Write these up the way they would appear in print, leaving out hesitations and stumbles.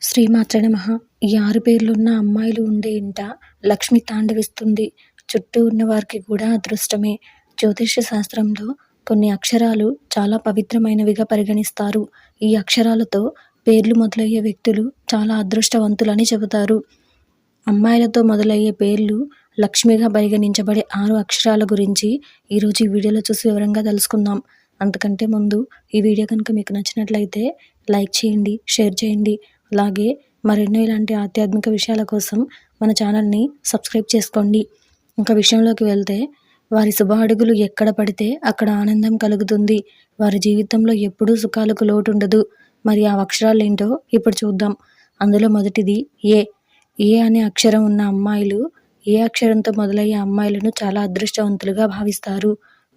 శ్రీమాత్రే నమః. ఈ 6 పేర్లున్న అమ్మాయిలు ఉండే ఇంట లక్ష్మి తాండవిస్తుంది. చుట్టూ ఉన్న వారికి కూడా అదృష్టమే. జ్యోతిష్య శాస్త్రంలో కొన్ని అక్షరాలు చాలా పవిత్రమైనవిగా పరిగణిస్తారు. ఈ అక్షరాలతో పేర్లు మొదలయ్యే వ్యక్తులు చాలా అదృష్టవంతులని చెబుతారు. అమ్మాయిలతో మొదలయ్యే పేర్లు లక్ష్మిగా పరిగణించబడే 6 అక్షరాల గురించి ఈరోజు ఈ వీడియోలో చూసి వివరంగా తెలుసుకుందాం. అంతకంటే ముందు ఈ వీడియో కనుక మీకు నచ్చినట్లయితే లైక్ చేయండి, షేర్ చేయండి. అలాగే మరెన్నో ఇలాంటి ఆధ్యాత్మిక విషయాల కోసం మన ఛానల్ని సబ్స్క్రైబ్ చేసుకోండి. ఇంకా విషయంలోకి వెళ్తే, వారి శుభ అడుగులు ఎక్కడ పడితే అక్కడ ఆనందం కలుగుతుంది. వారి జీవితంలో ఎప్పుడూ సుఖాలకు లోటు ఉండదు. మరి ఆ అక్షరాలు ఏంటో ఇప్పుడు చూద్దాం. అందులో మొదటిది ఏ. ఏ అనే అక్షరం ఉన్న అమ్మాయిలు, ఏ అక్షరంతో మొదలయ్యే అమ్మాయిలను చాలా అదృష్టవంతులుగా భావిస్తారు.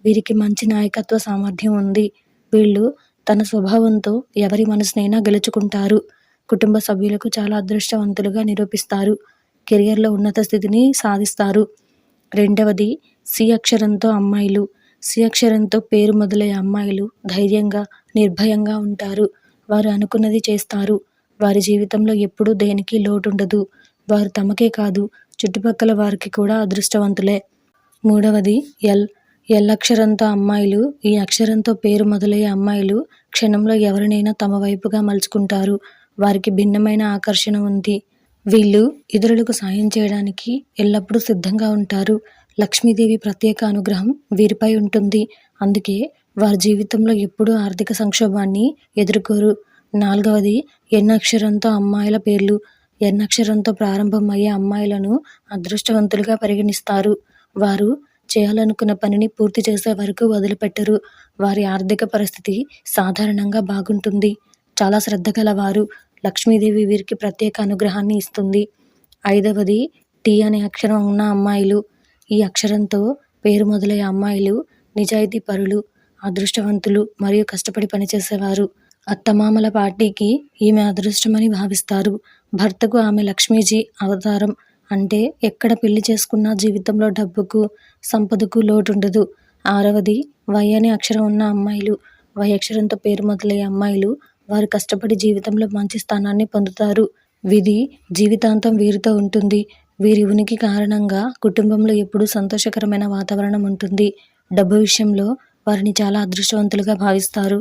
వీరికి మంచి నాయకత్వ సామర్థ్యం ఉంది. వీళ్ళు తన స్వభావంతో ఎవరి మనసునైనా గెలుచుకుంటారు. కుటుంబ సభ్యులకు చాలా అదృష్టవంతులుగా నిరూపిస్తారు. కెరియర్లో ఉన్నత స్థితిని సాధిస్తారు. రెండవది సి అక్షరంతో అమ్మాయిలు. సి అక్షరంతో పేరు మొదలయ్యే అమ్మాయిలు ధైర్యంగా, నిర్భయంగా ఉంటారు. వారు అనుకున్నది చేస్తారు. వారి జీవితంలో ఎప్పుడూ దేనికి లోటుండదు. వారు తమకే కాదు, చుట్టుపక్కల వారికి కూడా అదృష్టవంతులే. మూడవది ఎల్. ఎల్ అక్షరంతో అమ్మాయిలు. ఈ అక్షరంతో పేరు మొదలయ్యే అమ్మాయిలు క్షణంలో ఎవరినైనా తమ వైపుగా మలుచుకుంటారు. వారికి భిన్నమైన ఆకర్షణ ఉంది. వీళ్ళు ఇతరులకు సాయం చేయడానికి ఎల్లప్పుడూ సిద్ధంగా ఉంటారు. లక్ష్మీదేవి ప్రత్యేక అనుగ్రహం వీరిపై ఉంటుంది. అందుకే వారి జీవితంలో ఎప్పుడూ ఆర్థిక సంక్షోభాన్ని ఎదుర్కోరు. నాలుగవది ఎన్ అక్షరంతో అమ్మాయిల పేర్లు. ఎన్ అక్షరంతో ప్రారంభమయ్యే అమ్మాయిలను అదృష్టవంతులుగా పరిగణిస్తారు. వారు చేయాలనుకున్న పనిని పూర్తి చేసే వరకు వదిలిపెట్టరు. వారి ఆర్థిక పరిస్థితి సాధారణంగా బాగుంటుంది. చాలా శ్రద్ధ గలవారు. లక్ష్మీదేవి వీరికి ప్రత్యేక అనుగ్రహాన్ని ఇస్తుంది. ఐదవది టీ అనే అక్షరం ఉన్న అమ్మాయిలు. ఈ అక్షరంతో పేరు మొదలయ్యే అమ్మాయిలు నిజాయితీ పరులు, అదృష్టవంతులు మరియు కష్టపడి పనిచేసేవారు. అత్తమామల పార్టీకి ఈమె అదృష్టమని భావిస్తారు. భర్తకు ఆమె లక్ష్మీజీ అవతారం. అంటే ఎక్కడ పెళ్లి చేసుకున్నా జీవితంలో డబ్బుకు, సంపదకు లోటుండదు. ఆరవది వై అనే అక్షరం ఉన్న అమ్మాయిలు. వై అక్షరంతో పేరు మొదలయ్యే అమ్మాయిలు వారు కష్టపడి జీవితంలో మంచి స్థానాన్ని పొందుతారు. విధి జీవితాంతం వీరితో ఉంటుంది. వీరి ఉనికి కారణంగా కుటుంబంలో ఎప్పుడూ సంతోషకరమైన వాతావరణం ఉంటుంది. డబ్బు విషయంలో వారిని చాలా అదృష్టవంతులుగా భావిస్తారు.